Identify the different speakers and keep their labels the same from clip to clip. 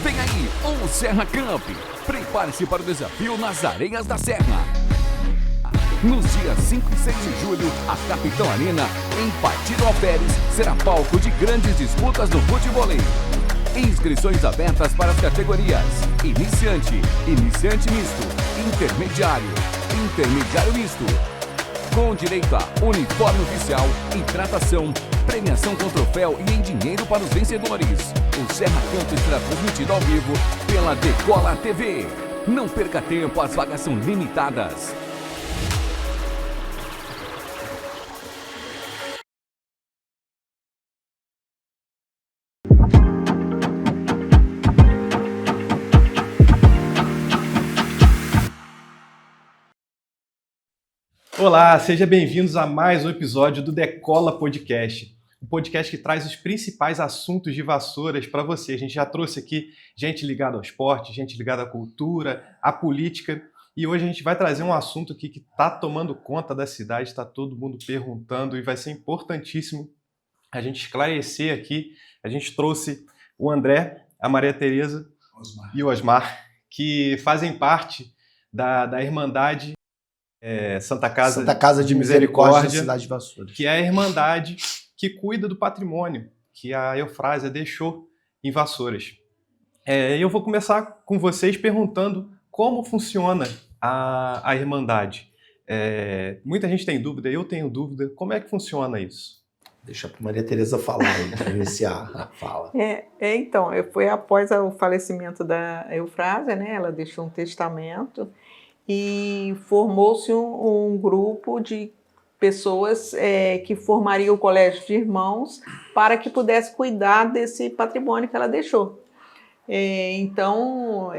Speaker 1: Vem aí, o Serra Camp. Prepare-se para o desafio nas areias da Serra. Nos dias 5 e 6 de julho, a Capitão Arena, em Partido Alferes, será palco de grandes disputas do futevôlei. Inscrições abertas para as categorias iniciante, iniciante misto, intermediário, intermediário misto. Com direito a uniforme oficial, hidratação, premiação com troféu e em dinheiro para os vencedores. O Serra Camp será transmitido ao vivo pela Decola TV. Não perca tempo, as vagas são limitadas.
Speaker 2: Olá, sejam bem-vindos a mais um episódio do Decola Podcast. Um podcast que traz os principais assuntos de Vassouras para você. A gente já trouxe aqui gente ligada ao esporte, gente ligada à cultura, à política. E hoje a gente vai trazer um assunto aqui que está tomando conta da cidade, está todo mundo perguntando e vai ser importantíssimo a gente esclarecer aqui. A gente trouxe o André, a Maria Tereza e o Osmar, que fazem parte da Irmandade Santa Casa de Misericórdia
Speaker 3: da cidade de Vassouras,
Speaker 2: que é a Irmandade que cuida do patrimônio que a Eufrásia deixou em Vassouras. Eu vou começar com vocês perguntando como funciona a Irmandade. Muita gente tem dúvida, eu tenho dúvida. Como é que funciona isso?
Speaker 3: Deixa para Maria Tereza falar aí, para iniciar a fala.
Speaker 4: Então, foi após o falecimento da Eufrásia, né? Ela deixou um testamento e formou-se um grupo de pessoas que formariam o colégio de irmãos para que pudesse cuidar desse patrimônio que ela deixou. Então,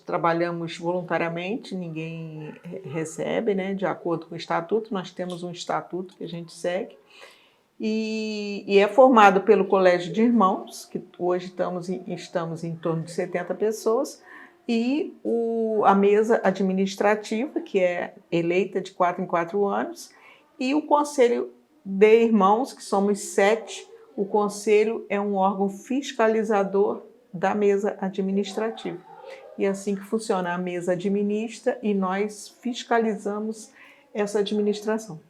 Speaker 4: trabalhamos voluntariamente, ninguém recebe, né, de acordo com o estatuto. Nós temos um estatuto que a gente segue e é formado pelo colégio de irmãos, que hoje estamos em torno de 70 pessoas, e a mesa administrativa, que é eleita de 4 em 4 anos, e o conselho de irmãos, que somos 7. O conselho é um órgão fiscalizador da mesa administrativa. E é assim que funciona. A mesa administra e nós fiscalizamos essa administração.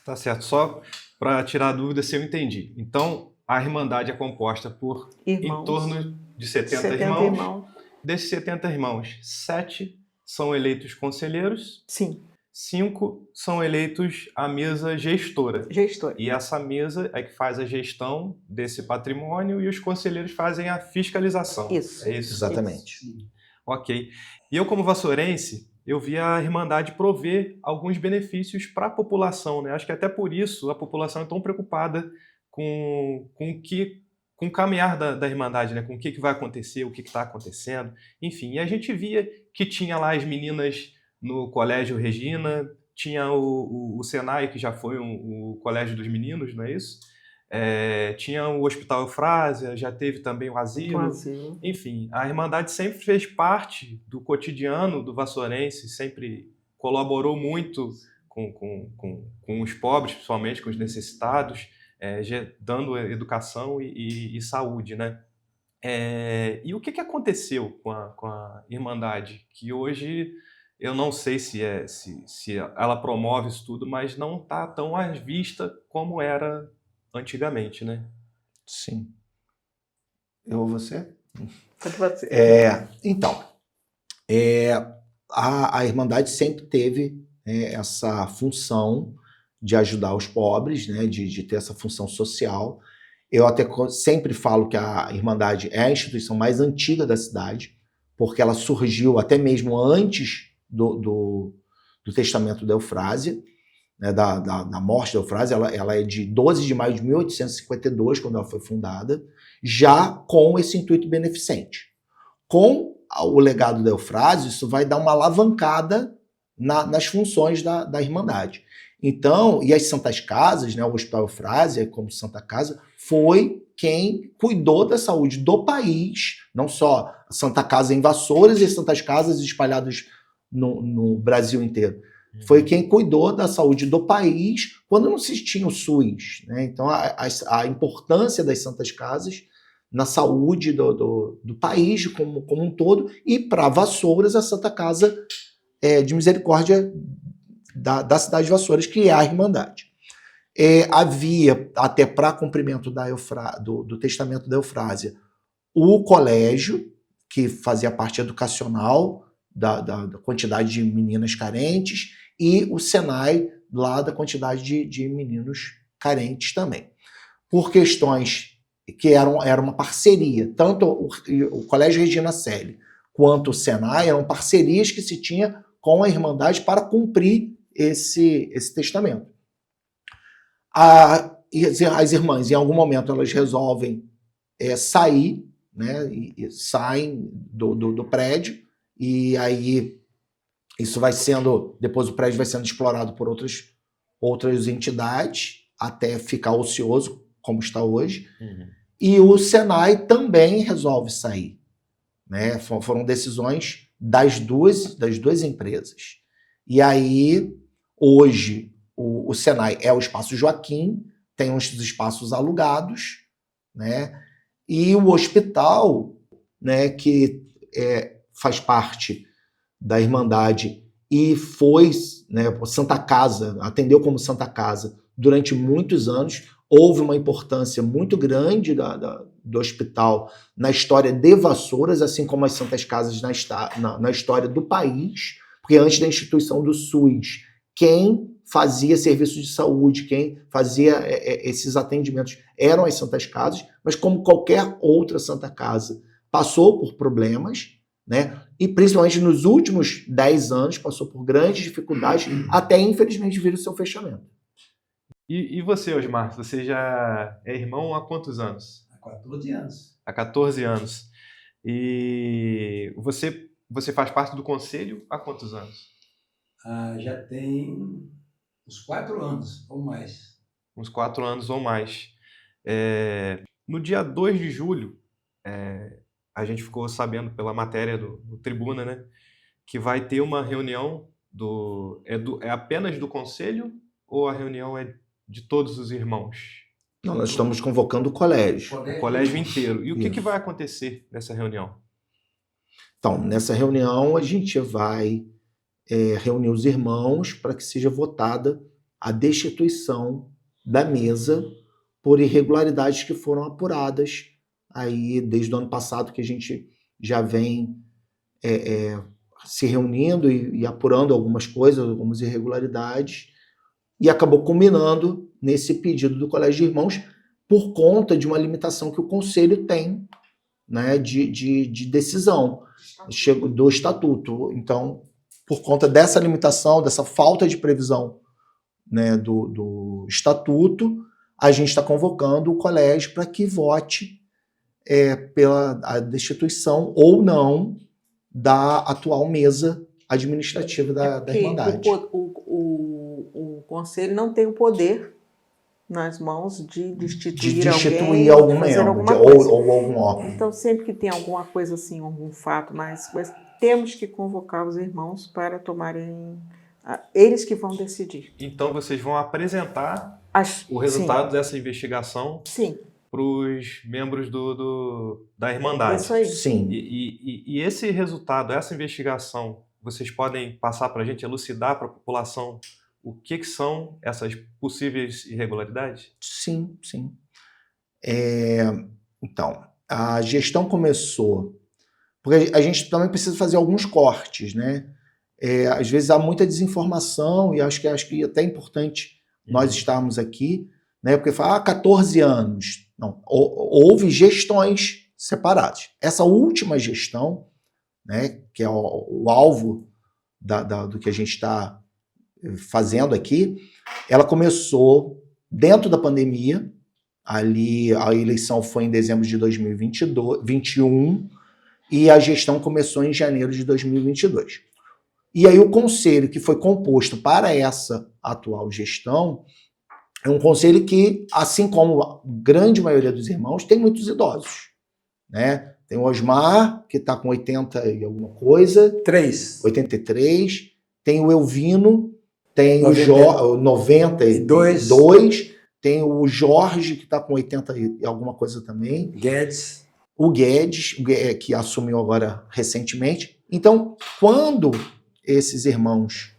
Speaker 2: Tá certo. Só para tirar a dúvida se eu entendi. Então, a Irmandade é composta por em torno de 70 irmãos. Desses 70 irmãos, 7 são eleitos conselheiros.
Speaker 4: Sim.
Speaker 2: 5 são eleitos a mesa gestora. E essa mesa é que faz a gestão desse patrimônio e os conselheiros fazem a fiscalização.
Speaker 4: Isso.
Speaker 2: É isso?
Speaker 3: Exatamente.
Speaker 2: Isso. Ok. E eu, como vassourense, eu vi a Irmandade prover alguns benefícios para a população, né? Acho que até por isso a população é tão preocupada com o caminhar da Irmandade, né? Com o que vai acontecer, o que está acontecendo, enfim. E a gente via que tinha lá as meninas no Colégio Regina, tinha o Senai, que já foi o Colégio dos Meninos, não é isso? Tinha o Hospital Eufrásia, já teve também o asilo. Enfim, a Irmandade sempre fez parte do cotidiano do vassourense, sempre colaborou muito com os pobres, principalmente com os necessitados, dando educação e saúde, né? E o que aconteceu com a Irmandade? Que hoje eu não sei se ela promove isso tudo, mas não está tão à vista como era antigamente, né?
Speaker 3: Sim. Eu ou você?
Speaker 4: Pode você.
Speaker 3: Então, a Irmandade sempre teve essa função de ajudar os pobres, né, de ter essa função social. Eu até sempre falo que a Irmandade é a instituição mais antiga da cidade, porque ela surgiu até mesmo antes do testamento da Eufrásia, né, da morte da Eufrásia. Ela é de 12 de maio de 1852, quando ela foi fundada, já com esse intuito beneficente. Com o legado da Eufrásia, isso vai dar uma alavancada nas funções da Irmandade. Então, e as Santas Casas, né, o Hospital Eufrásia, como Santa Casa, foi quem cuidou da saúde do país, não só a Santa Casa em Vassouras e as Santas Casas espalhadas no Brasil inteiro. Foi quem cuidou da saúde do país quando não se tinha o SUS, né? Então, a importância das Santas Casas na saúde do país como um todo, e para Vassouras, a Santa Casa de Misericórdia da cidade de Vassouras, que é a Irmandade. Havia, até para cumprimento do testamento da Eufrásia, o colégio, que fazia parte educacional da quantidade de meninas carentes, e o Senai, lá da quantidade de meninos carentes também. Por questões que era uma parceria, tanto o Colégio Regina Coeli quanto o Senai eram parcerias que se tinha com a Irmandade para cumprir esse testamento. As irmãs, em algum momento, elas resolvem sair, né, e saem do prédio, e aí isso vai sendo, depois o prédio vai sendo explorado por outras entidades, até ficar ocioso, como está hoje. Uhum. E o Senai também resolve sair, né? Foram decisões das duas empresas. E aí, hoje, o Senai é o Espaço Joaquim, tem uns espaços alugados, né? E o hospital, né, que faz parte da Irmandade e foi, né, Santa Casa, atendeu como Santa Casa durante muitos anos. Houve uma importância muito grande do hospital na história de Vassouras, assim como as Santas Casas na história do país, porque antes da instituição do SUS, quem fazia serviços de saúde, quem fazia esses atendimentos eram as Santas Casas, mas como qualquer outra Santa Casa, passou por problemas, né? E principalmente nos últimos 10 anos passou por grandes dificuldades, até infelizmente vir o seu fechamento.
Speaker 2: E você, Osmar, você já é irmão há quantos anos?
Speaker 5: Há 14 anos.
Speaker 2: Há 14 anos. E você faz parte do conselho há quantos anos?
Speaker 5: Já tem uns 4 anos ou mais.
Speaker 2: Uns 4 anos ou mais. No dia 2 de julho, a gente ficou sabendo pela matéria do Tribuna, né, que vai ter uma reunião é apenas do conselho ou a reunião é de todos os irmãos?
Speaker 3: Não, nós estamos convocando o colégio.
Speaker 2: O colégio inteiro. E o que vai acontecer nessa reunião?
Speaker 3: Então, nessa reunião a gente vai reunir os irmãos para que seja votada a destituição da mesa por irregularidades que foram apuradas aí desde o ano passado, que a gente já vem se reunindo e apurando algumas coisas, algumas irregularidades, e acabou culminando nesse pedido do Colégio de Irmãos por conta de uma limitação que o Conselho tem, né, de decisão do Estatuto. Então, por conta dessa limitação, dessa falta de previsão, né, do Estatuto, a gente está convocando o Colégio para que vote pela destituição ou não da atual mesa administrativa da Irmandade.
Speaker 4: O Conselho não tem o poder nas mãos de destituir
Speaker 3: algum membro ou algum órgão.
Speaker 4: Então, sempre que tem alguma coisa assim, algum fato, mas temos que convocar os irmãos para tomarem... Eles que vão decidir.
Speaker 2: Então, vocês vão apresentar o resultado dessa investigação para os membros da Irmandade.
Speaker 4: Isso aí.
Speaker 3: Sim.
Speaker 2: E esse resultado, essa investigação, vocês podem passar para a gente, elucidar para a população o que são essas possíveis irregularidades?
Speaker 3: Sim, sim. Então, a gestão começou... Porque a gente também precisa fazer alguns cortes, né? Às vezes há muita desinformação e acho que é até importante nós estarmos aqui, né? Porque fala, 14 anos. Não, houve gestões separadas. Essa última gestão, né, que é o alvo do que a gente está fazendo aqui, ela começou dentro da pandemia. Ali a eleição foi em dezembro de 2021 e a gestão começou em janeiro de 2022. E aí o conselho que foi composto para essa atual gestão é um conselho que, assim como a grande maioria dos irmãos, tem muitos idosos, né? Tem o Osmar, que está com 80 e alguma coisa. 83. Tem o Elvino, tem o 92. Tem o Jorge, que está com 80 e alguma coisa também. O Guedes, que assumiu agora recentemente. Então, quando esses irmãos...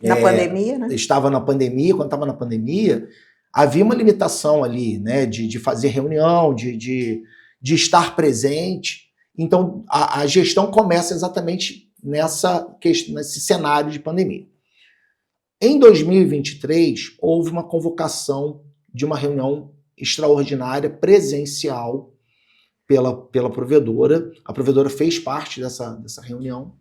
Speaker 4: Na pandemia, né?
Speaker 3: Quando estava na pandemia, havia uma limitação ali, né? De fazer reunião, de estar presente. Então, a gestão começa exatamente nesse cenário de pandemia. Em 2023, houve uma convocação de uma reunião extraordinária, presencial, pela provedora. A provedora fez parte dessa reunião,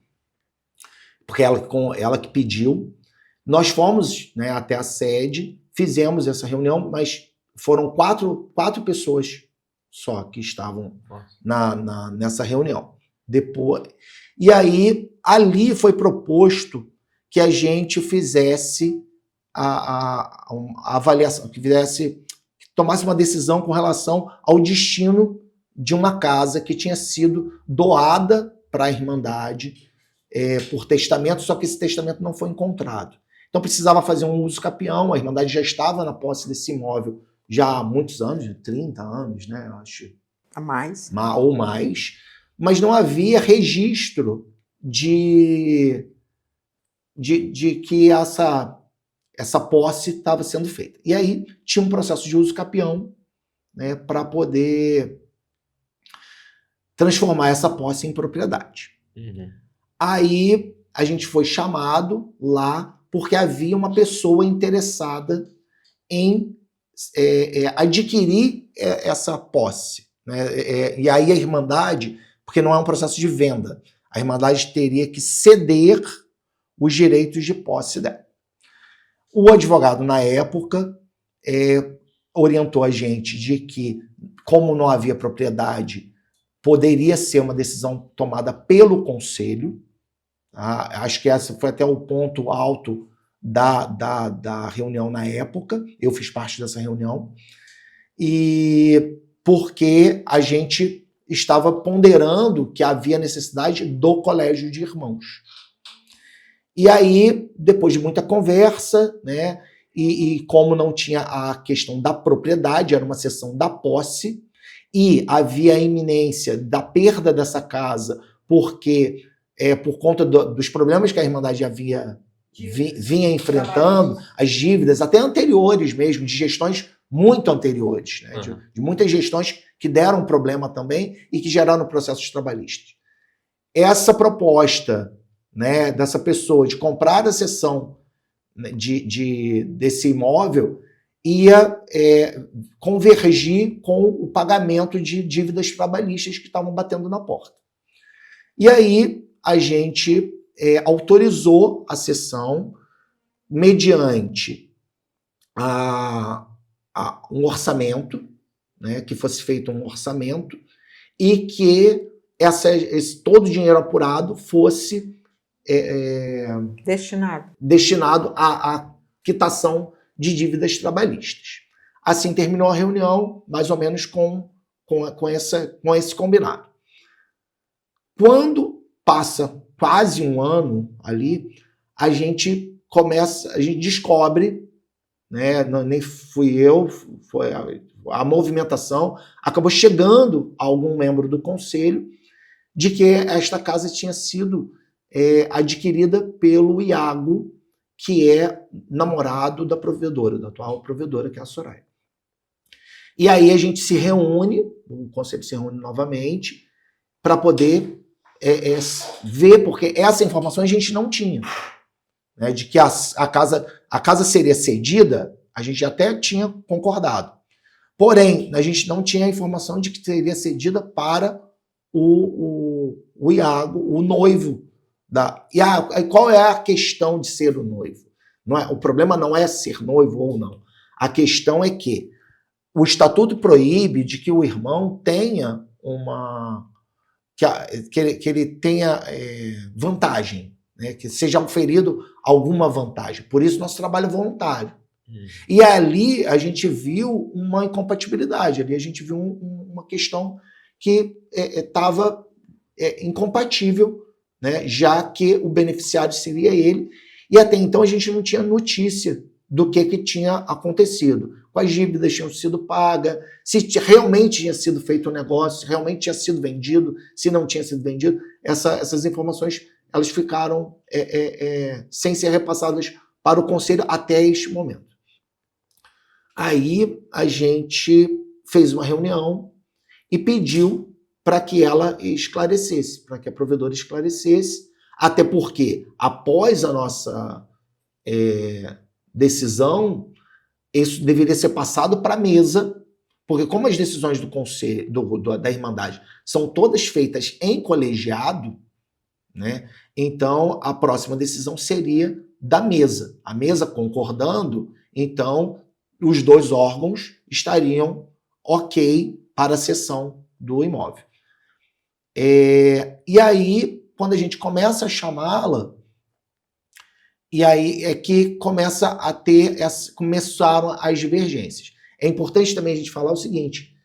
Speaker 3: porque ela que pediu. Nós fomos, né, até a sede, fizemos essa reunião, mas foram quatro pessoas só que estavam nessa reunião. E aí, ali foi proposto que a gente fizesse a avaliação, que tomasse uma decisão com relação ao destino de uma casa que tinha sido doada para a Irmandade por testamento, só que esse testamento não foi encontrado. Então precisava fazer um uso capião, a Irmandade já estava na posse desse imóvel já há muitos anos, 30 anos, né, eu acho.
Speaker 4: A mais.
Speaker 3: Ou mais, mas não havia registro de que essa posse estava sendo feita. E aí tinha um processo de uso capião, né, para poder transformar essa posse em propriedade.
Speaker 2: Uhum.
Speaker 3: Aí a gente foi chamado lá porque havia uma pessoa interessada em adquirir essa posse, né? E aí a Irmandade, porque não é um processo de venda, a Irmandade teria que ceder os direitos de posse dela. O advogado, na época, orientou a gente de que, como não havia propriedade, poderia ser uma decisão tomada pelo conselho. Tá? Acho que esse foi até o ponto alto da reunião na época. Eu fiz parte dessa reunião. E porque a gente estava ponderando que havia necessidade do colégio de irmãos. E aí, depois de muita conversa, né, e como não tinha a questão da propriedade, era uma sessão da posse, e havia a iminência da perda dessa casa, porque por conta dos problemas que a Irmandade vinha enfrentando, as dívidas, até anteriores mesmo, de gestões muito anteriores, né, de muitas gestões que deram problema também e que geraram processos trabalhistas. Essa proposta, né, dessa pessoa de comprar a cessão desse imóvel ia convergir com o pagamento de dívidas trabalhistas que estavam batendo na porta. E aí a gente autorizou a cessão mediante um orçamento, né, que fosse feito um orçamento e que todo o dinheiro apurado fosse destinado à quitação de dívidas trabalhistas. Assim terminou a reunião, mais ou menos com esse combinado. Quando passa quase um ano ali, a gente descobre, né, nem fui eu, foi a movimentação, acabou chegando a algum membro do conselho de que esta casa tinha sido adquirida pelo Iago, que é namorado da provedora, da atual provedora, que é a Soraya. E aí a gente se reúne, o conselho se reúne novamente, para poder ver, porque essa informação a gente não tinha. Né, de que a casa seria cedida, a gente até tinha concordado. Porém, a gente não tinha a informação de que seria cedida para o Iago, o noivo. E qual é a questão de ser o noivo? O problema não é ser noivo ou não. A questão é que o estatuto proíbe de que o irmão tenha que ele tenha vantagem, né, que seja oferido alguma vantagem. Por isso, nosso trabalho é voluntário. E ali a gente viu uma incompatibilidade, ali a gente viu uma questão que estava incompatível, né, já que o beneficiário seria ele, e até então a gente não tinha notícia do que tinha acontecido, quais dívidas tinham sido pagas, se realmente tinha sido feito um negócio, se realmente tinha sido vendido, se não tinha sido vendido. Essas informações elas ficaram sem ser repassadas para o conselho até este momento. Aí a gente fez uma reunião e pediu para que ela esclarecesse, para que a provedora esclarecesse, até porque após a nossa decisão, isso deveria ser passado para a mesa, porque como as decisões do conselho, da Irmandade, são todas feitas em colegiado, né? Então, a próxima decisão seria da mesa. A mesa concordando, então, os dois órgãos estariam ok para a cessão do imóvel. E aí, quando a gente começa a chamá-la, e aí é que começaram as divergências. É importante também a gente falar o seguinte,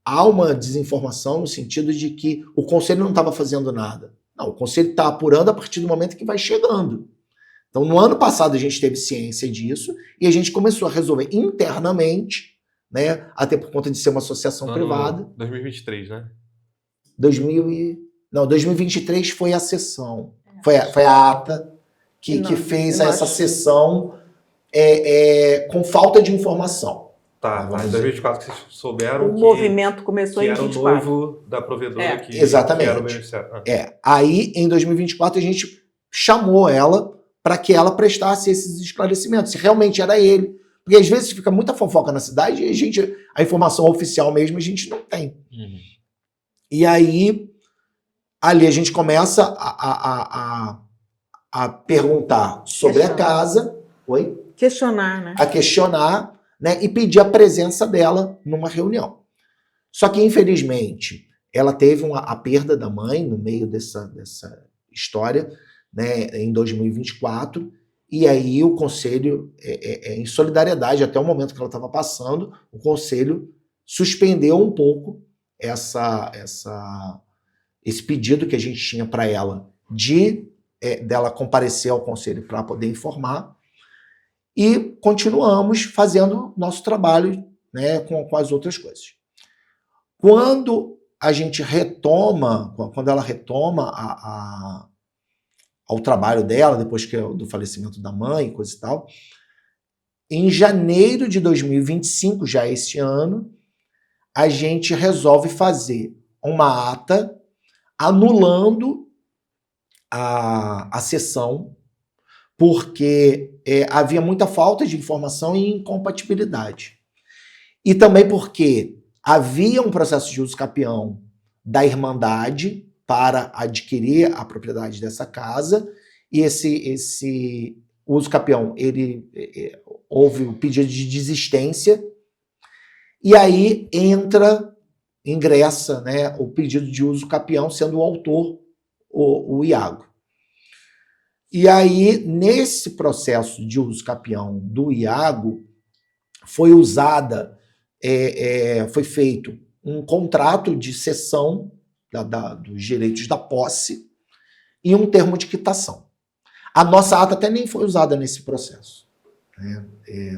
Speaker 3: há uma desinformação no sentido de que o conselho não estava fazendo nada. Não, o conselho está apurando a partir do momento que vai chegando. Então, no ano passado a gente teve ciência disso e a gente começou a resolver internamente, né, até por conta de ser uma associação privada.
Speaker 2: 2023, né?
Speaker 3: 2023 foi a sessão. Foi a ata que fez essa sessão com falta de informação.
Speaker 2: Tá, em 2024 que vocês souberam
Speaker 4: o movimento começou em 2024.
Speaker 2: Era o noivo da provedora que era o beneficiário.
Speaker 3: Aí, em 2024, a gente chamou ela para que ela prestasse esses esclarecimentos, se realmente era ele. Porque às vezes fica muita fofoca na cidade e a informação oficial mesmo a gente não tem. Uhum. E aí, ali a gente começa a perguntar sobre a casa. Oi?
Speaker 4: Questionar, né?
Speaker 3: A questionar, né, e pedir a presença dela numa reunião. Só que, infelizmente, ela teve a perda da mãe no meio dessa história, né, em 2024, e aí o conselho, em solidariedade, até o momento que ela estava passando, o conselho suspendeu um pouco esse pedido que a gente tinha para ela dela comparecer ao conselho para poder informar, e continuamos fazendo nosso trabalho, né, com as outras coisas. Quando a gente quando ela retoma ao trabalho dela, depois do falecimento da mãe, coisa e tal, em janeiro de 2025, já este ano, a gente resolve fazer uma ata anulando a sessão, porque havia muita falta de informação e incompatibilidade. E também porque havia um processo de uso capião da Irmandade para adquirir a propriedade dessa casa, e esse uso capião, houve o pedido de desistência, e aí ingressa, né, o pedido de uso capião, sendo o autor o Iago. E aí, nesse processo de uso capião do Iago, foi feito um contrato de cessão dos direitos da posse e um termo de quitação. A nossa ata até nem foi usada nesse processo. Né?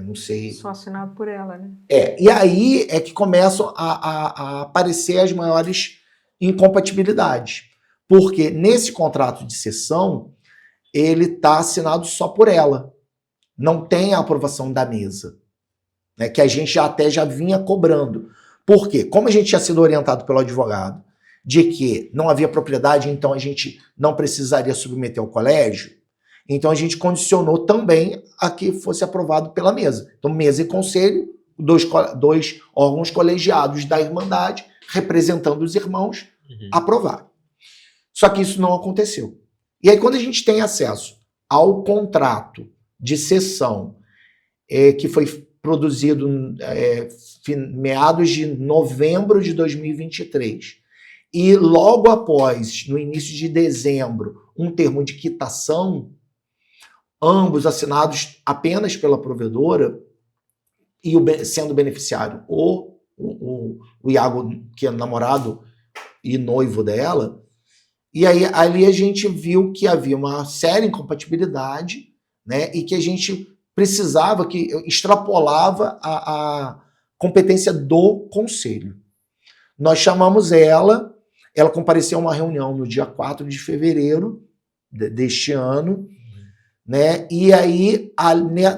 Speaker 3: Não sei.
Speaker 4: Só assinado por ela, né?
Speaker 3: E aí é que começam a aparecer as maiores incompatibilidades. Porque nesse contrato de cessão, ele está assinado só por ela. Não tem a aprovação da mesa, né, que a gente já vinha cobrando. Por quê? Como a gente tinha sido orientado pelo advogado de que não havia propriedade, então a gente não precisaria submeter ao colégio, então a gente condicionou também a que fosse aprovado pela mesa. Então, mesa e conselho, dois órgãos colegiados da Irmandade, representando os irmãos, aprovaram. Só que isso não aconteceu. E aí, quando a gente tem acesso ao contrato de cessão, que foi produzido meados de novembro de 2023, e logo após, no início de dezembro, um termo de quitação, ambos assinados apenas pela provedora, e sendo beneficiário o Iago, que é namorado e noivo dela, e aí ali a gente viu que havia uma séria incompatibilidade, né, e que a gente precisava, que extrapolava a competência do conselho. Nós chamamos ela compareceu a uma reunião no dia 4 de fevereiro deste ano, né, e aí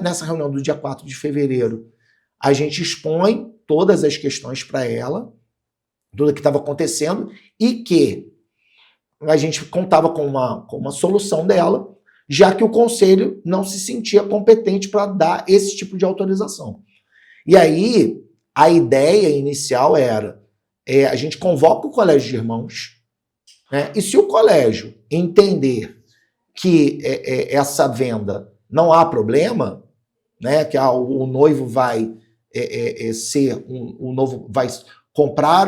Speaker 3: nessa reunião do dia 4 de fevereiro, a gente expõe todas as questões para ela, tudo o que estava acontecendo, e que a gente contava com uma solução dela, já que o conselho não se sentia competente para dar esse tipo de autorização. E aí, a ideia inicial era, a gente convoca o colégio de irmãos, né, e se o colégio entender que essa venda não há problema, né, que o noivo vai o noivo vai comprar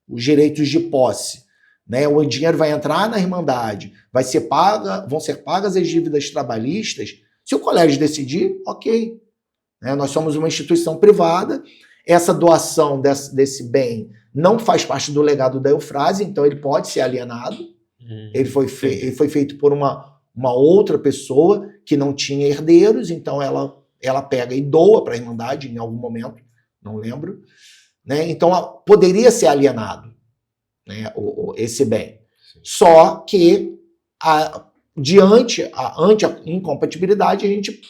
Speaker 3: os direitos de posse, né, o dinheiro vai entrar na Irmandade, vão ser pagas as dívidas trabalhistas. Se o colégio decidir, ok. Né, nós somos uma instituição privada, essa doação desse bem não faz parte do legado da Eufrásia, então ele pode ser alienado. Ele foi feito por uma outra pessoa que não tinha herdeiros, então ela pega e doa para a Irmandade em algum momento, não lembro. Né, então poderia ser alienado, né, esse bem. Sim. Só que, ante a incompatibilidade, a gente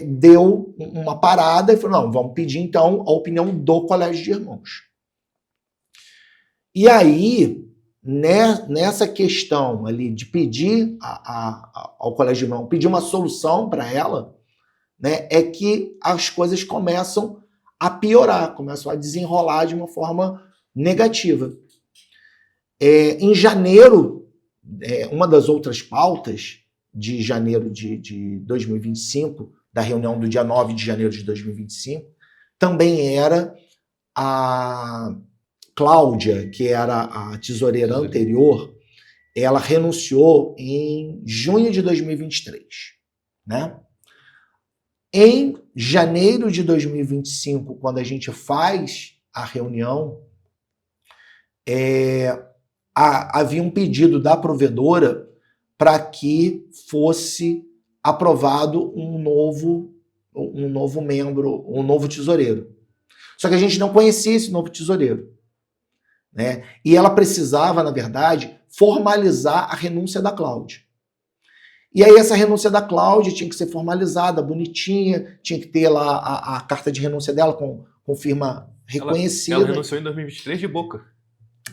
Speaker 3: deu uma parada e falou, não, vamos pedir então a opinião do Colégio de Irmãos. E aí, nessa questão ali de pedir ao Colégio de Irmãos, pedir uma solução para ela, né, é que as coisas começam a piorar, começam a desenrolar de uma forma negativa. Em janeiro, uma das outras pautas de janeiro de 2025, da reunião do dia 9 de janeiro de 2025, também era a Cláudia, que era a tesoureira anterior, ela renunciou em junho de 2023, né? Em janeiro de 2025, quando a gente faz a reunião, havia um pedido da provedora para que fosse aprovado um novo membro, um novo tesoureiro. Só que a gente não conhecia esse novo tesoureiro, né? E ela precisava, na verdade, formalizar a renúncia da Cláudia. E aí essa renúncia da Cláudia tinha que ser formalizada, bonitinha, tinha que ter lá a carta de renúncia dela com firma reconhecida.
Speaker 2: Ela renunciou em 2023 de boca.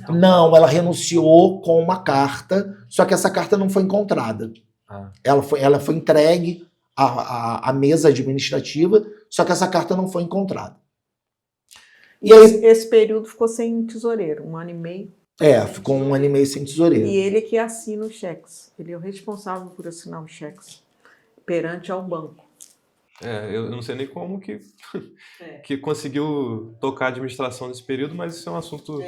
Speaker 3: Não, ela renunciou com uma carta, só que essa carta não foi encontrada. Ela foi entregue à mesa administrativa, só que essa carta não foi encontrada.
Speaker 4: E aí, esse período ficou sem tesoureiro, 1 ano e meio.
Speaker 3: Ficou 1 ano e meio sem tesoureiro.
Speaker 4: E ele que assina os cheques. Ele é o responsável por assinar os cheques perante ao banco.
Speaker 2: Eu não sei nem como que conseguiu tocar a administração nesse período, mas isso é um assunto...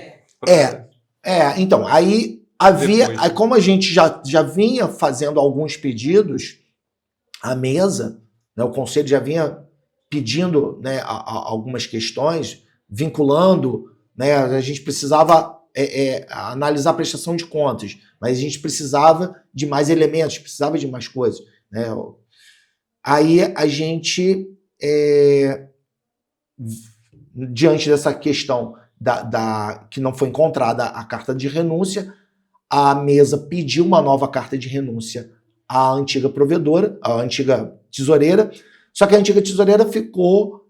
Speaker 3: Então, aí havia... Aí como a gente já vinha fazendo alguns pedidos à mesa, né, o conselho já vinha pedindo, né, algumas questões, vinculando, né, a gente precisava analisar a prestação de contas, mas a gente precisava de mais elementos, precisava de mais coisas, né? Aí a gente, diante dessa questão que não foi encontrada a carta de renúncia, a mesa pediu uma nova carta de renúncia à antiga provedora, à antiga tesoureira, só que a antiga tesoureira ficou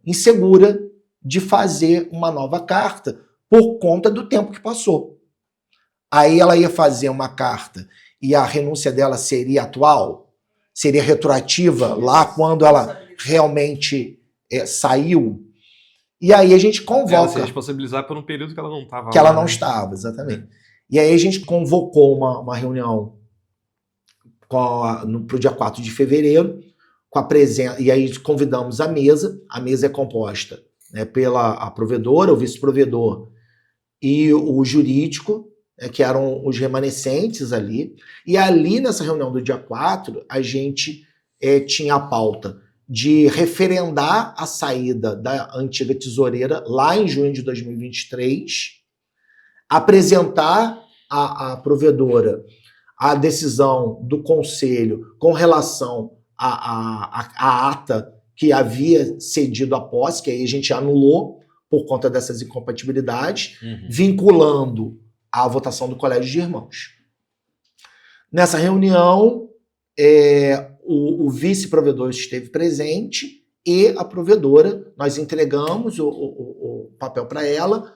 Speaker 3: insegura de fazer uma nova carta por conta do tempo que passou. Aí ela ia fazer uma carta e a renúncia dela seria atual, seria retroativa lá quando ela realmente saiu. E aí a gente convoca...
Speaker 2: Ela se responsabilizar por um período que ela não estava lá.
Speaker 3: Que ela não estava, exatamente. E aí a gente convocou uma reunião para o dia 4 de fevereiro, com a presença, e aí convidamos a mesa é composta, né, pela provedora, o vice-provedor e o jurídico, que eram os remanescentes ali, e ali nessa reunião do dia 4, a gente tinha a pauta de referendar a saída da antiga tesoureira lá em junho de 2023, apresentar à provedora a decisão do conselho com relação à ata que havia cedido a posse, que aí a gente anulou por conta dessas incompatibilidades, vinculando a votação do Colégio de Irmãos. Nessa reunião, o vice-provedor esteve presente e a provedora, nós entregamos o papel para ela,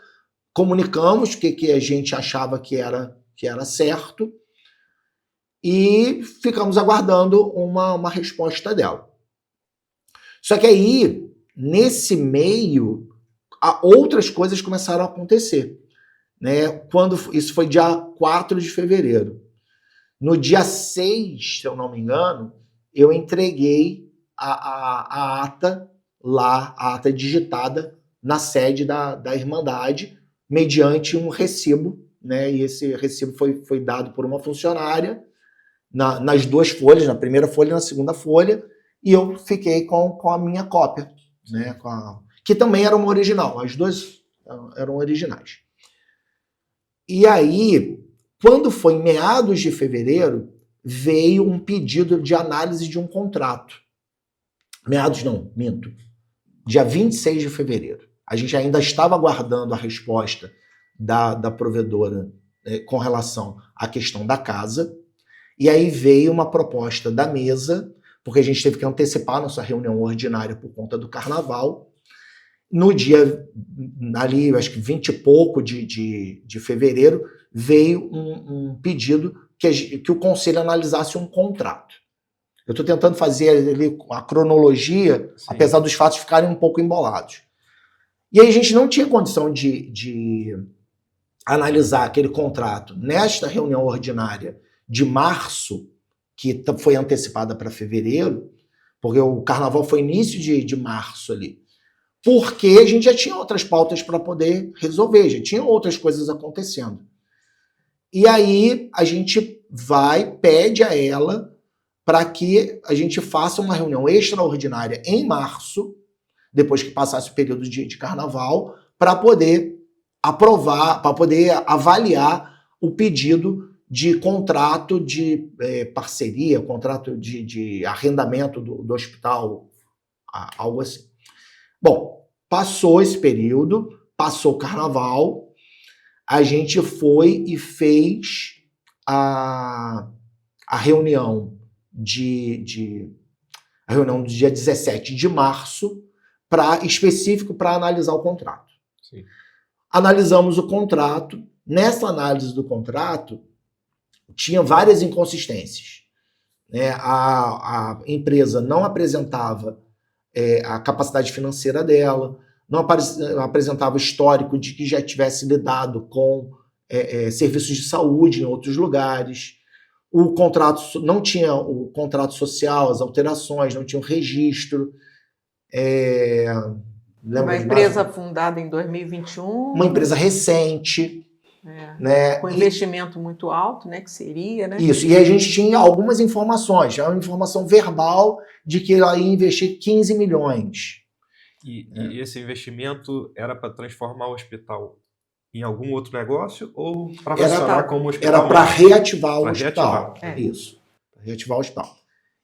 Speaker 3: comunicamos o que a gente achava que era certo e ficamos aguardando uma resposta dela. Só que aí, nesse meio, outras coisas começaram a acontecer. Né? Isso foi dia 4 de fevereiro. No dia 6, se eu não me engano, eu entreguei a ata lá, a ata digitada na sede da Irmandade, mediante um recibo, né? E esse recibo foi dado por uma funcionária nas duas folhas, na primeira folha e na segunda folha, e eu fiquei com a minha cópia, né? Que também era uma original, as duas eram originais. E aí, quando foi em meados de fevereiro, veio um pedido de análise de um contrato. Dia 26 de fevereiro. A gente ainda estava aguardando a resposta da provedora com relação à questão da casa. E aí veio uma proposta da mesa, porque a gente teve que antecipar a nossa reunião ordinária por conta do carnaval. No dia, ali, acho que 20 e pouco de fevereiro, veio um pedido que o conselho analisasse um contrato. Eu estou tentando fazer ali a cronologia, sim, apesar dos fatos ficarem um pouco embolados. E aí a gente não tinha condição de analisar aquele contrato nesta reunião ordinária de março, que foi antecipada para fevereiro, porque o carnaval foi início de março ali, porque a gente já tinha outras pautas para poder resolver, já tinha outras coisas acontecendo. E aí a gente pede a ela para que a gente faça uma reunião extraordinária em março, depois que passasse o período de carnaval, para poder aprovar, para poder avaliar o pedido de contrato de parceria, contrato de arrendamento do hospital, algo assim. Bom, passou esse período, passou o carnaval, a gente foi e fez a reunião a reunião do dia 17 de março, específico para analisar o contrato. Sim. Analisamos o contrato. Nessa análise do contrato, tinha várias inconsistências. Né? A empresa não apresentava a capacidade financeira dela, não apresentava histórico de que já tivesse lidado com serviços de saúde em outros lugares. O contrato não tinha o contrato social, as alterações, não tinha o registro.
Speaker 4: Uma empresa fundada em 2021.
Speaker 3: Uma empresa recente. Né?
Speaker 4: Com investimento muito alto, né? Que seria, né?
Speaker 3: Isso, e a gente tinha algumas informações, uma informação verbal de que ela ia investir 15 milhões.
Speaker 2: E esse investimento era para transformar o hospital em algum outro negócio ou para funcionar como hospital?
Speaker 3: Era para reativar o hospital. Isso, reativar o hospital.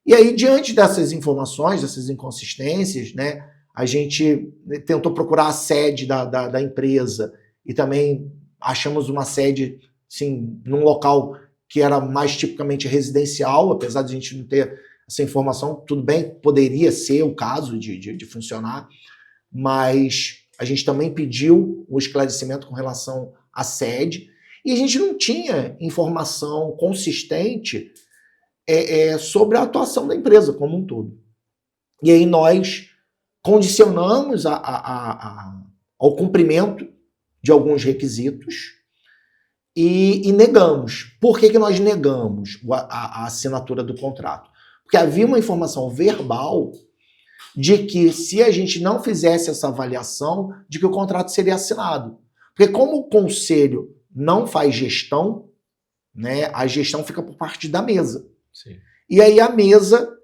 Speaker 3: E aí, diante dessas informações, dessas inconsistências, né, a gente tentou procurar a sede da empresa e também achamos uma sede, assim, num local que era mais tipicamente residencial, apesar de a gente não ter essa informação, tudo bem, poderia ser o caso de funcionar, mas a gente também pediu o esclarecimento com relação à sede e a gente não tinha informação consistente sobre a atuação da empresa como um todo. E aí nós condicionamos ao cumprimento de alguns requisitos e negamos. Por que nós negamos a assinatura do contrato? Porque havia uma informação verbal de que se a gente não fizesse essa avaliação, de que o contrato seria assinado. Porque como o conselho não faz gestão, né, a gestão fica por parte da mesa.
Speaker 2: Sim.
Speaker 3: E aí a mesa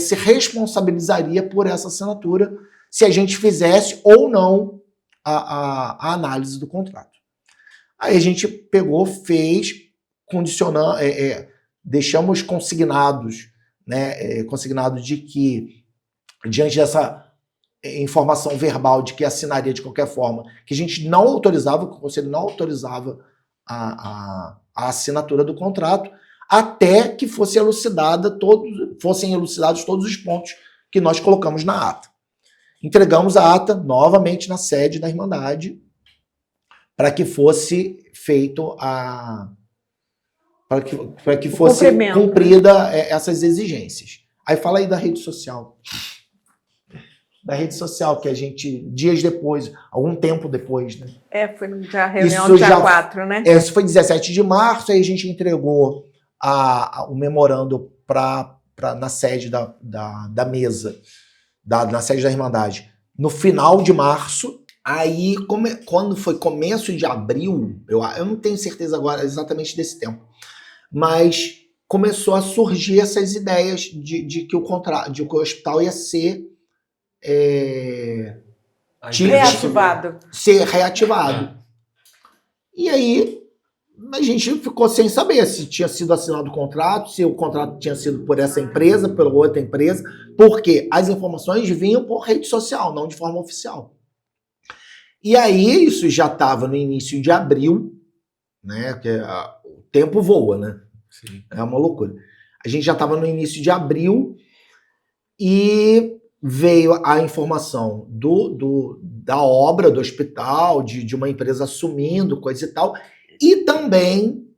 Speaker 3: se responsabilizaria por essa assinatura se a gente fizesse ou não a análise do contrato. Aí a gente pegou, fez, condicionando, deixamos consignados, né, consignado de que, diante dessa informação verbal de que assinaria de qualquer forma, que a gente não autorizava, que o conselho não autorizava a assinatura do contrato, até que fossem elucidados todos os pontos que nós colocamos na ata. Entregamos a ata novamente na sede da Irmandade para que fosse feito para que fosse cumprida essas exigências. Aí fala aí da rede social. Da rede social, que a gente, dias depois, algum tempo depois, né?
Speaker 4: Foi na reunião dia 4, né?
Speaker 3: Isso foi 17 de março, aí a gente entregou o memorando na sede da mesa, na sede da Irmandade, no final de março. Aí, quando foi começo de abril, eu não tenho certeza agora exatamente desse tempo, mas começou a surgir essas ideias de que o hospital ia ser reativado. E aí a gente ficou sem saber se tinha sido assinado o contrato, se o contrato tinha sido por essa empresa, por outra empresa, porque as informações vinham por rede social, não de forma oficial. E aí isso já estava no início de abril, né? Que o tempo voa, né?
Speaker 2: Sim.
Speaker 3: É uma loucura. A gente já estava no início de abril e veio a informação da obra do hospital, de uma empresa assumindo coisa e tal, e também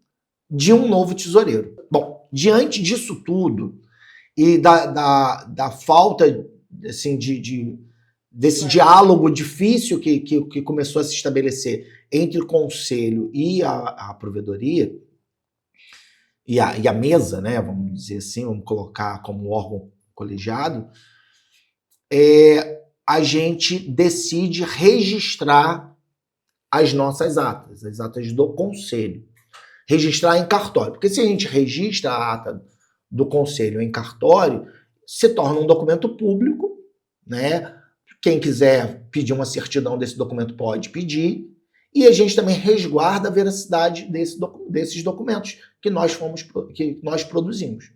Speaker 3: de um novo tesoureiro. Bom, diante disso tudo e da falta, assim, desse diálogo difícil que começou a se estabelecer entre o conselho e a provedoria, e a mesa, né, vamos dizer assim, vamos colocar como órgão colegiado, a gente decide registrar as nossas atas, as atas do conselho. Registrar em cartório. Porque se a gente registra a ata do conselho em cartório, se torna um documento público, né? Quem quiser pedir uma certidão desse documento pode pedir, e a gente também resguarda a veracidade desses documentos que nós produzimos.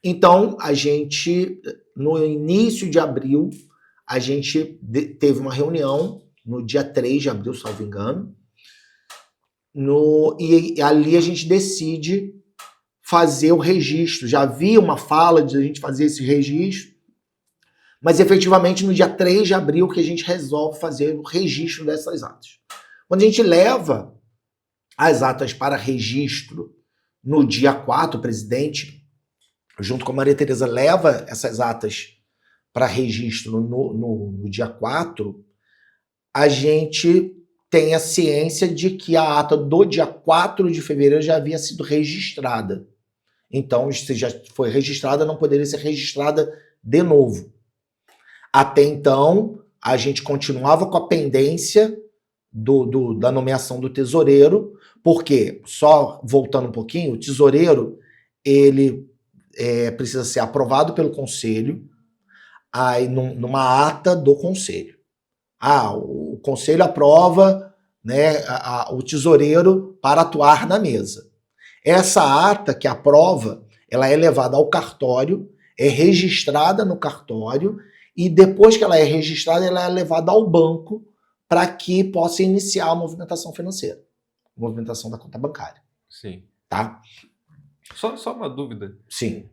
Speaker 3: Então, a gente, no início de abril, a gente teve uma reunião, no dia 3 de abril, salvo engano, e ali a gente decide fazer o registro. Já havia uma fala de a gente fazer esse registro, mas efetivamente no dia 3 de abril que a gente resolve fazer o registro dessas atas. Quando a gente leva as atas para registro no dia 4, o presidente, junto com a Maria Tereza, leva essas atas para registro no dia 4, a gente tem a ciência de que a ata do dia 4 de fevereiro já havia sido registrada. Então, se já foi registrada, não poderia ser registrada de novo. Até então, a gente continuava com a pendência da nomeação do tesoureiro, porque, só voltando um pouquinho, o tesoureiro, ele precisa ser aprovado pelo conselho, aí numa ata do conselho. O conselho aprova, né, o tesoureiro para atuar na mesa. Essa ata que aprova, ela é levada ao cartório, é registrada no cartório, e depois que ela é registrada, ela é levada ao banco para que possa iniciar a movimentação financeira, a movimentação da conta bancária,
Speaker 2: Sim.
Speaker 3: tá?
Speaker 2: Só uma dúvida.
Speaker 3: Sim,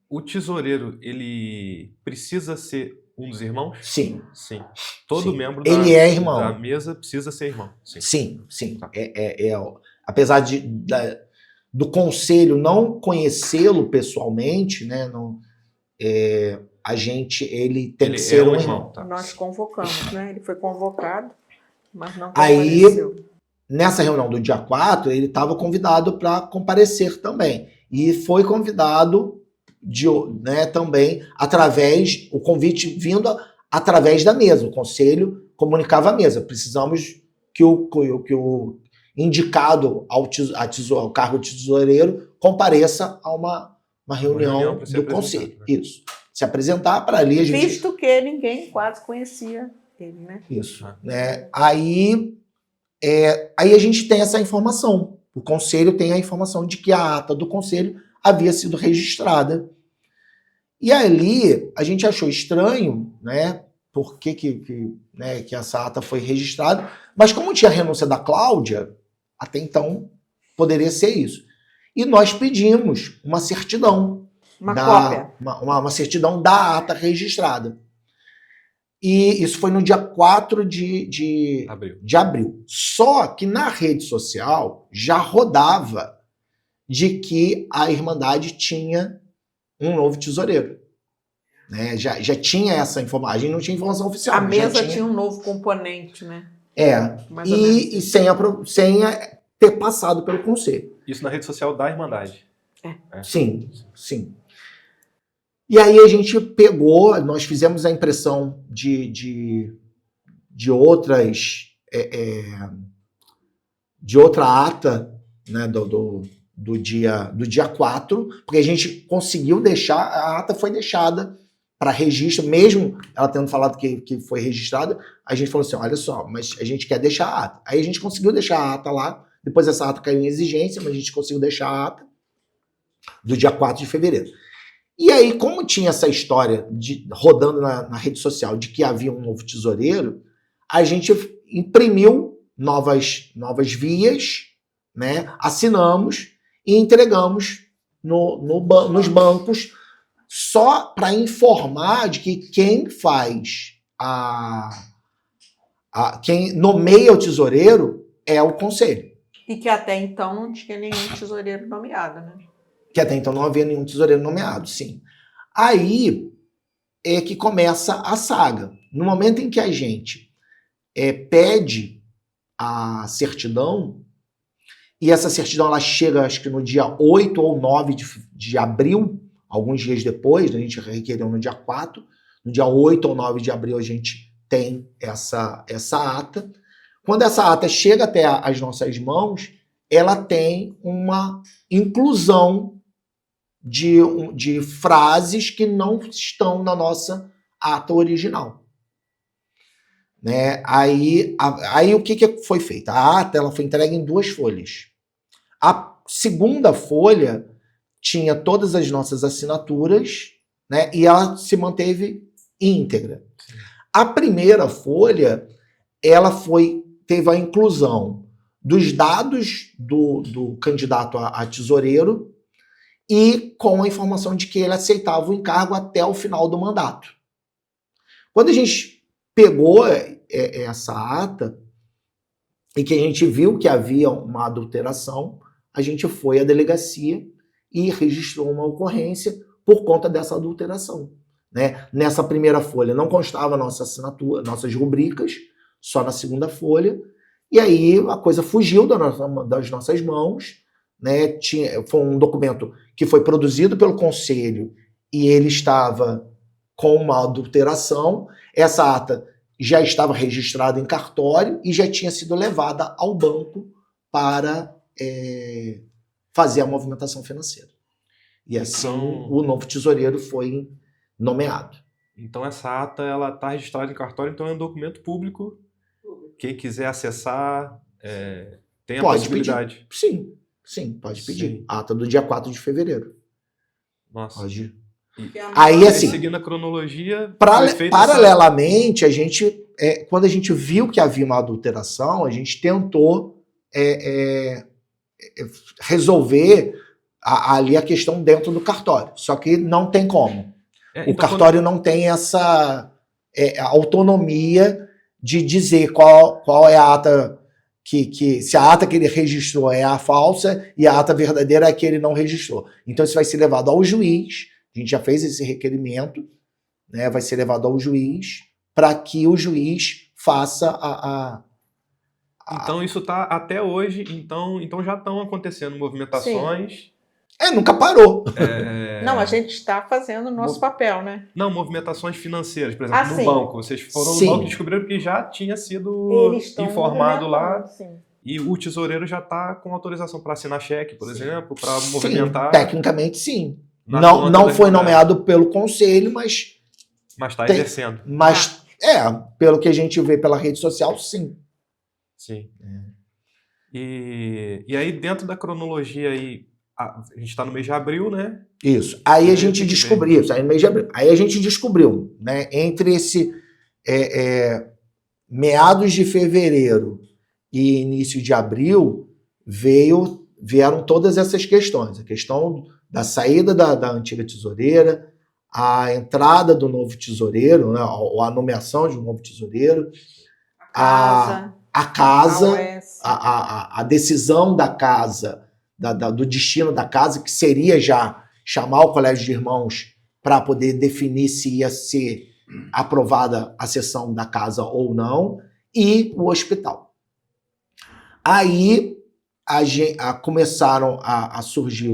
Speaker 2: O tesoureiro, ele precisa ser um dos irmãos?
Speaker 3: sim.
Speaker 2: Sim. Todo
Speaker 3: Sim.
Speaker 2: membro
Speaker 3: Ele é irmão.
Speaker 2: da mesa precisa ser irmão. Sim.
Speaker 3: Sim, sim.
Speaker 2: Tá.
Speaker 3: Apesar do conselho não conhecê-lo pessoalmente, né, ele tem que ser um irmão.
Speaker 2: Tá.
Speaker 4: Nós convocamos, né? Ele foi convocado, mas não
Speaker 3: Aí,
Speaker 4: compareceu.
Speaker 3: nessa reunião do dia 4, ele estava convidado para comparecer também. E foi convidado também através, o convite vindo através da mesa. O conselho comunicava a mesa. Precisamos que o indicado ao cargo de tesoureiro compareça a uma reunião do conselho. Isso. Se apresentar para ali a gente...
Speaker 4: Visto que ninguém quase conhecia ele, né?
Speaker 3: Isso. Né? Aí a gente tem essa informação. O conselho tem a informação de que a ata do conselho havia sido registrada. E ali a gente achou estranho, né? Por que essa ata foi registrada. Mas como tinha a renúncia da Cláudia, até então poderia ser isso. E nós pedimos uma certidão.
Speaker 4: Cópia.
Speaker 3: Uma certidão da ata registrada. E isso foi no dia 4 de abril. Só que na rede social já rodava de que a Irmandade tinha um novo tesoureiro. Né? Já tinha essa informação. A gente não tinha informação oficial.
Speaker 4: A mesa tinha um novo componente, né?
Speaker 3: E sem ter passado pelo conselho.
Speaker 2: Isso na rede social da Irmandade.
Speaker 3: Sim, sim. E aí a gente pegou, nós fizemos a impressão de outra ata, né, do dia 4, porque a gente conseguiu deixar, a ata foi deixada para registro, mesmo ela tendo falado que foi registrada, a gente falou assim, olha só, mas a gente quer deixar a ata. Aí a gente conseguiu deixar a ata lá, depois essa ata caiu em exigência, mas a gente conseguiu deixar a ata do dia 4 de fevereiro. E aí, como tinha essa história rodando na rede social de que havia um novo tesoureiro, a gente imprimiu novas vias, né? Assinamos e entregamos nos bancos só para informar de que quem faz quem nomeia o tesoureiro é o conselho.
Speaker 4: E que até então não tinha nenhum tesoureiro nomeado, né?
Speaker 3: Que até então não havia nenhum tesoureiro nomeado, sim. Aí é que começa a saga. No momento em que a gente pede a certidão, e essa certidão ela chega, acho que no dia 8 ou 9 de abril, alguns dias depois, a gente requereu no dia 4, no dia 8 ou 9 de abril a gente tem essa ata. Quando essa ata chega até as nossas mãos, ela tem uma inclusão de frases que não estão na nossa ata original. Né? Aí o que foi feito? A ata ela foi entregue em 2 folhas. A segunda folha tinha todas as nossas assinaturas, né? E ela se manteve íntegra. A primeira folha ela teve a inclusão dos dados do candidato a tesoureiro e com a informação de que ele aceitava o encargo até o final do mandato. Quando a gente pegou essa ata e que a gente viu que havia uma adulteração, a gente foi à delegacia e registrou uma ocorrência por conta dessa adulteração. Né? Nessa primeira folha não constava nossa assinatura, nossas rubricas, só na segunda folha, e aí a coisa fugiu das nossas mãos. Né? Foi um documento que foi produzido pelo conselho e ele estava com uma adulteração. Essa ata já estava registrada em cartório e já tinha sido levada ao banco para fazer a movimentação financeira. E assim o novo tesoureiro foi nomeado.
Speaker 2: Então essa ata ela está registrada em cartório, então é um documento público. Quem quiser acessar tem a possibilidade.
Speaker 3: Pedir. Sim, pode pedir. Ata do dia 4 de fevereiro.
Speaker 2: Nossa.
Speaker 3: Pode. Aí, assim,
Speaker 2: seguindo a cronologia,
Speaker 3: paralelamente, a gente, quando a gente viu que havia uma adulteração, a gente tentou resolver ali a questão dentro do cartório. Só que não tem como. O cartório não tem essa autonomia de dizer qual é a ata se a ata que ele registrou é a falsa e a ata verdadeira é a que ele não registrou. Então isso vai ser levado ao juiz, a gente já fez esse requerimento, né, vai ser levado ao juiz para que o juiz faça
Speaker 2: Então isso está até hoje, então já estão acontecendo movimentações.
Speaker 4: Sim.
Speaker 3: Nunca parou.
Speaker 4: Não, a gente está fazendo o nosso papel, né?
Speaker 2: Não, movimentações financeiras, por exemplo, no
Speaker 4: sim.
Speaker 2: banco. Vocês foram no banco e descobriram que já tinha sido informado lá.
Speaker 4: Sim.
Speaker 2: E o tesoureiro já está com autorização para assinar cheque, por exemplo, para movimentar.
Speaker 3: Tecnicamente, sim. Não foi nomeado pelo conselho, mas
Speaker 2: está exercendo.
Speaker 3: Mas, pelo que a gente vê pela rede social, sim.
Speaker 2: Sim. E aí, dentro da cronologia aí, a gente está no mês de abril, né?
Speaker 3: Isso. Aí a gente descobriu, aí no mês de abril. Aí a gente descobriu, né? Entre esse meados de fevereiro e início de abril, vieram todas essas questões. A questão da saída da antiga tesoureira, a entrada do novo tesoureiro, né? Ou a nomeação de um novo tesoureiro, a casa, a decisão da casa, do destino da casa, que seria já chamar o colégio de irmãos para poder definir se ia ser aprovada a cessão da casa ou não, e o hospital. Aí começaram a surgir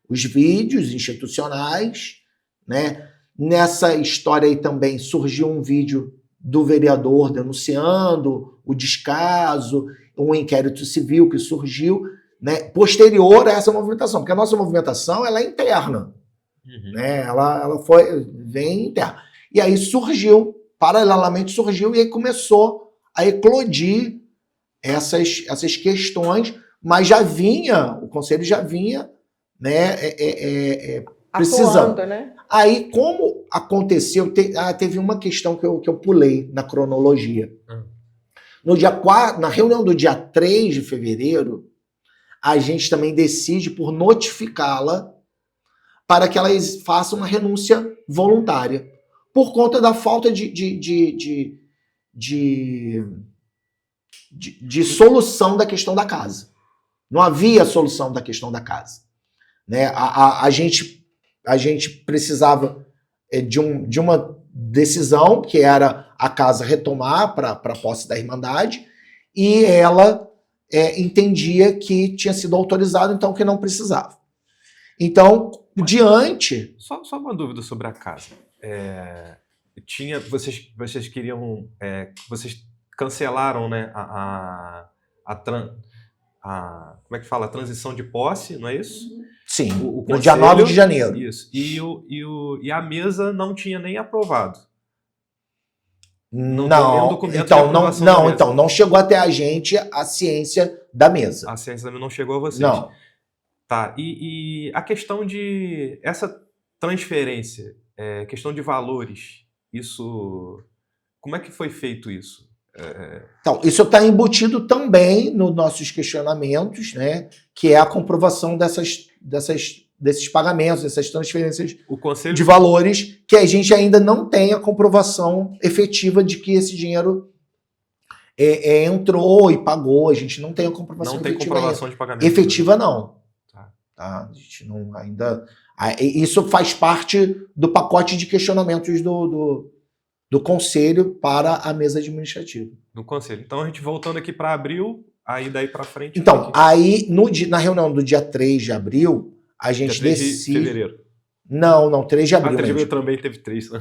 Speaker 3: os vídeos institucionais, né? Nessa história aí também surgiu um vídeo do vereador denunciando o descaso, um inquérito civil que surgiu, né, posterior a essa movimentação, porque a nossa movimentação ela é interna, né, ela vem interna. E aí paralelamente surgiu, e aí começou a eclodir essas questões, mas o conselho já vinha, né, precisando.
Speaker 4: Atuando, né?
Speaker 3: Aí, como aconteceu, teve uma questão que eu pulei na cronologia. No dia 4, na reunião do dia 3 de fevereiro, a gente também decide por notificá-la para que ela faça uma renúncia voluntária, por conta da falta de solução da questão da casa. Não havia solução da questão da casa, né? A gente precisava de uma decisão, que era a casa retomar para a posse da Irmandade, e ela entendia que tinha sido autorizado, então que não precisava. Então, diante...
Speaker 2: Só uma dúvida sobre a casa. Vocês queriam... vocês cancelaram, né, como é que fala? A transição de posse, não é isso?
Speaker 3: Sim, no dia 9 de janeiro.
Speaker 2: Isso. E a mesa não tinha nem aprovado.
Speaker 3: Não chegou até a gente a ciência da mesa.
Speaker 2: A ciência não chegou a vocês.
Speaker 3: Não.
Speaker 2: Tá, e a questão de... Essa transferência, questão de valores, isso... Como é que foi feito isso?
Speaker 3: Então, isso está embutido também nos nossos questionamentos, né? Que é a comprovação desses pagamentos, dessas transferências de valores, que a gente ainda não tem a comprovação efetiva de que esse dinheiro entrou e pagou. A gente não tem a comprovação efetiva. Não tem comprovação de pagamento. Efetiva, não. Tá? A gente não ainda... Isso faz parte do pacote de questionamentos do Conselho para a mesa administrativa.
Speaker 2: No Conselho. Então, a gente voltando aqui para abril, aí daí para frente...
Speaker 3: Então, aí na reunião do dia 3 de abril, a gente decide...
Speaker 2: de fevereiro.
Speaker 3: Não, 3 de abril.
Speaker 2: 3 de abril também teve 3, né?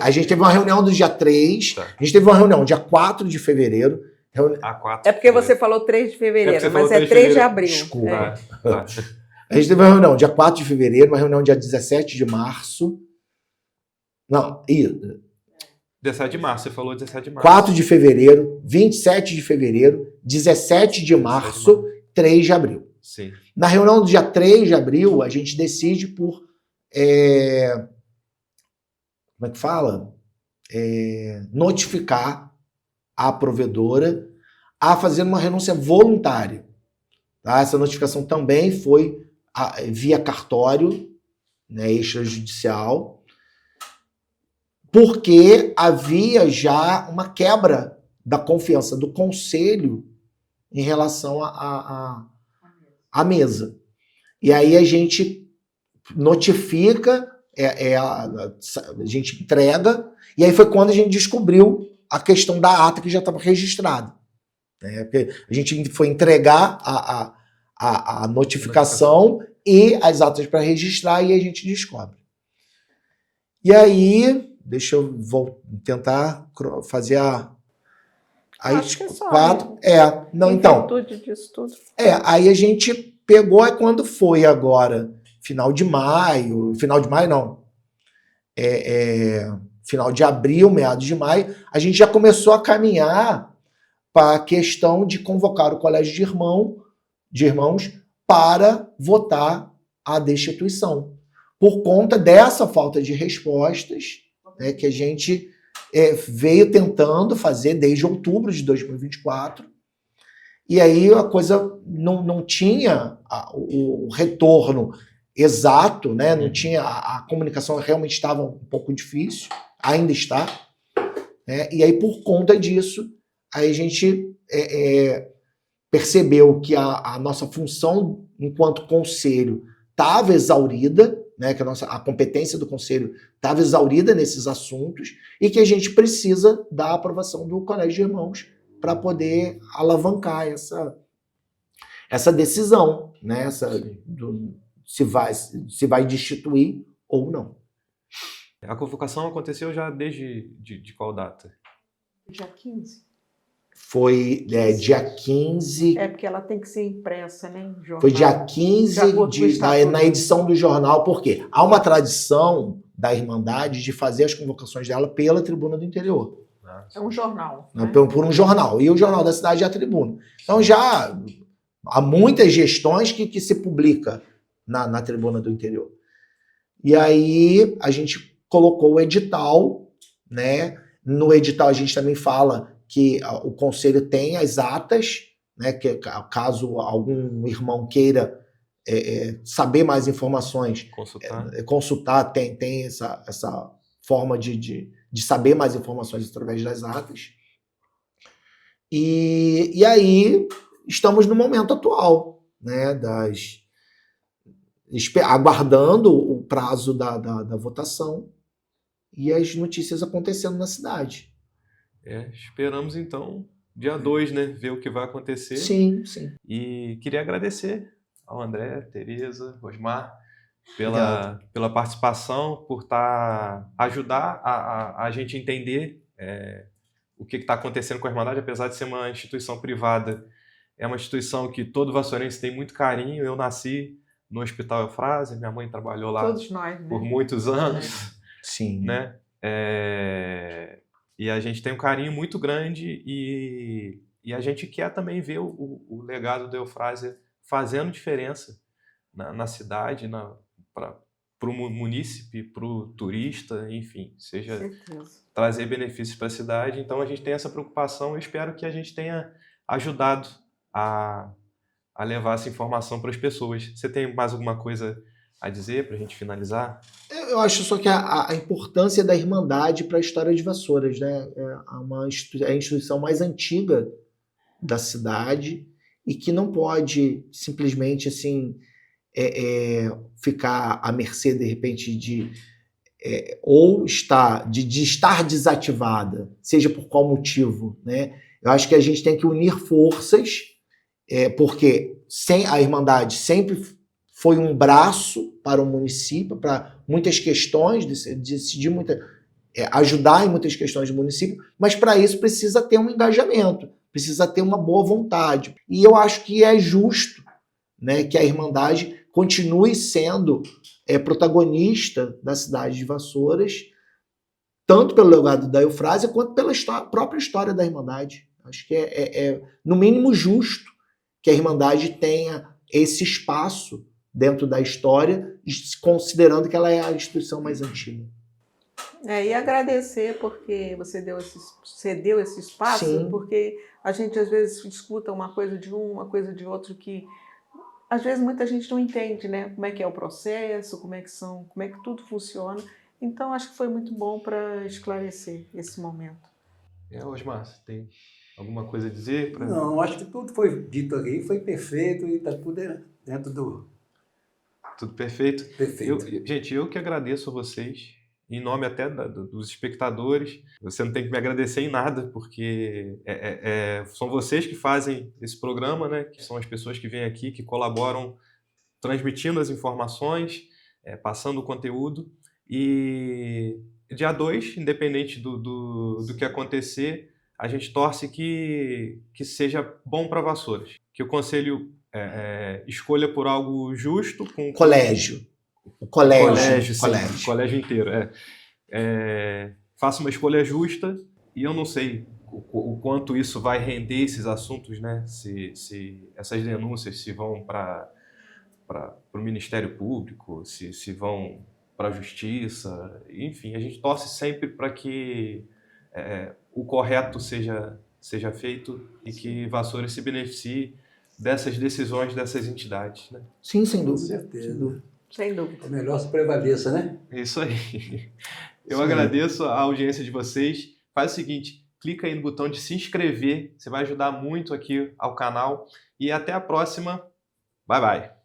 Speaker 3: A gente teve uma reunião do dia 3, tá. A gente teve uma reunião dia 4 de fevereiro.
Speaker 4: É porque você falou 3 de fevereiro, mas é 3 de abril.
Speaker 3: Desculpa. A gente teve uma reunião dia 4 de fevereiro, uma reunião dia 17 de março. Não,
Speaker 2: 17 de março, você falou 17 de março.
Speaker 3: 4 de fevereiro, 27 de fevereiro, 17 de março, 3 de abril.
Speaker 2: Sim.
Speaker 3: Na reunião do dia 3 de abril, a gente decide por como é que fala? Notificar a provedora a fazer uma renúncia voluntária. Tá? Essa notificação também foi via cartório, né, extrajudicial, porque havia já uma quebra da confiança do conselho em relação à mesa. E aí a gente notifica, a gente entrega, e aí foi quando a gente descobriu a questão da ata que já estava registrada. Né? Porque a gente foi entregar a notificação e as atas para registrar, e a gente descobre. E aí, deixa eu tentar fazer
Speaker 4: Acho que é só,
Speaker 3: 4. Não,
Speaker 4: em
Speaker 3: então.
Speaker 4: virtude disso tudo.
Speaker 3: Aí a gente pegou, quando foi agora, final de maio não, final de abril, meados de maio, a gente já começou a caminhar para a questão de convocar o colégio de irmãos para votar a destituição. Por conta dessa falta de respostas, né, que a gente veio tentando fazer desde outubro de 2024, e aí a coisa não tinha o retorno exato, né? Não tinha, a comunicação realmente estava um pouco difícil, ainda está, né? E aí por conta disso, aí a gente percebeu que a nossa função enquanto conselho estava exaurida, né? Que a competência do conselho estava exaurida nesses assuntos, e que a gente precisa da aprovação do Colégio de Irmãos para poder alavancar essa decisão, né? Se vai destituir ou não.
Speaker 2: A convocação aconteceu já desde de qual data?
Speaker 4: Dia 15.
Speaker 3: Foi dia 15.
Speaker 4: Porque ela tem que ser impressa, né? Em jornal.
Speaker 3: Foi dia 15 na edição do jornal, porque há uma tradição da Irmandade de fazer as convocações dela pela Tribuna do Interior.
Speaker 4: É um jornal.
Speaker 3: Né? Por um jornal. E o Jornal da Cidade é a Tribuna. Então já há muitas gestões que se publica na Tribuna do Interior. E aí a gente colocou o edital, né? No edital a gente também fala que o conselho tem as atas, né? Que caso algum irmão queira saber mais informações, consultar, tem essa forma de saber mais informações através das atas. E aí estamos no momento atual, né? Aguardando o prazo da votação e as notícias acontecendo na cidade.
Speaker 2: Esperamos então dia 2, né? Ver o que vai acontecer.
Speaker 3: Sim.
Speaker 2: E queria agradecer ao André, Tereza, Rosmar, pela participação, por ajudar a gente entender o que está acontecendo com a Irmandade, apesar de ser uma instituição privada. É uma instituição que todo vassourense tem muito carinho. Eu nasci no Hospital Eufrásia, minha mãe trabalhou lá
Speaker 4: todos nós, né?
Speaker 2: por muitos anos.
Speaker 3: Sim.
Speaker 2: Né? E a gente tem um carinho muito grande e a gente quer também ver o legado da Eufrásia fazendo diferença na cidade, para o munícipe, para o turista, enfim, trazer benefícios para a cidade. Então a gente tem essa preocupação. Eu espero que a gente tenha ajudado a levar essa informação para as pessoas. Você tem mais alguma coisa a dizer para a gente finalizar?
Speaker 3: Eu acho só que a importância da Irmandade para a história de Vassouras, né? É a instituição mais antiga da cidade e que não pode simplesmente assim ficar à mercê, de repente, de estar desativada, seja por qual motivo, né? Eu acho que a gente tem que unir forças, porque a Irmandade sempre foi um braço para o município, para muitas questões, decidir ajudar em muitas questões do município, mas para isso precisa ter um engajamento, precisa ter uma boa vontade. E eu acho que é justo, né, que a Irmandade continue sendo protagonista da cidade de Vassouras, tanto pelo legado da Eufrásia, quanto pela própria história da Irmandade. Acho que no mínimo justo que a Irmandade tenha esse espaço dentro da história, considerando que ela é a instituição mais antiga.
Speaker 4: E agradecer porque você cedeu esse espaço,
Speaker 3: Sim.
Speaker 4: porque a gente às vezes escuta uma coisa de um, uma coisa de outro que às vezes muita gente não entende, né? Como é que é o processo, como é que tudo funciona. Então acho que foi muito bom para esclarecer esse momento.
Speaker 2: Osmar, você tem alguma coisa a dizer?
Speaker 5: Não, acho que tudo foi dito aqui, foi perfeito e está tudo dentro do...
Speaker 2: Tudo perfeito?
Speaker 5: Perfeito.
Speaker 2: Gente, eu que agradeço a vocês, em nome até dos espectadores. Você não tem que me agradecer em nada, porque são vocês que fazem esse programa, né? Que são as pessoas que vêm aqui, que colaboram, transmitindo as informações, passando o conteúdo. E dia 2, independente do que acontecer, a gente torce que seja bom para Vassouras. Que o Conselho escolha por algo justo. O colégio inteiro. Faça uma escolha justa, e eu não sei o quanto isso vai render esses assuntos, né? Se essas denúncias se vão para o Ministério Público, se vão para a Justiça, enfim, a gente torce sempre para que o correto seja feito e que Vassouras se beneficie dessas decisões dessas entidades, né?
Speaker 3: Sim, sem
Speaker 5: Com
Speaker 3: dúvida.
Speaker 5: certeza.
Speaker 4: Sem dúvida.
Speaker 5: É melhor se prevaleça, né?
Speaker 2: Isso aí. Eu
Speaker 3: Sim.
Speaker 2: agradeço a audiência de vocês. Faz o seguinte, clica aí no botão de se inscrever, você vai ajudar muito aqui ao canal. E até a próxima. Bye, bye.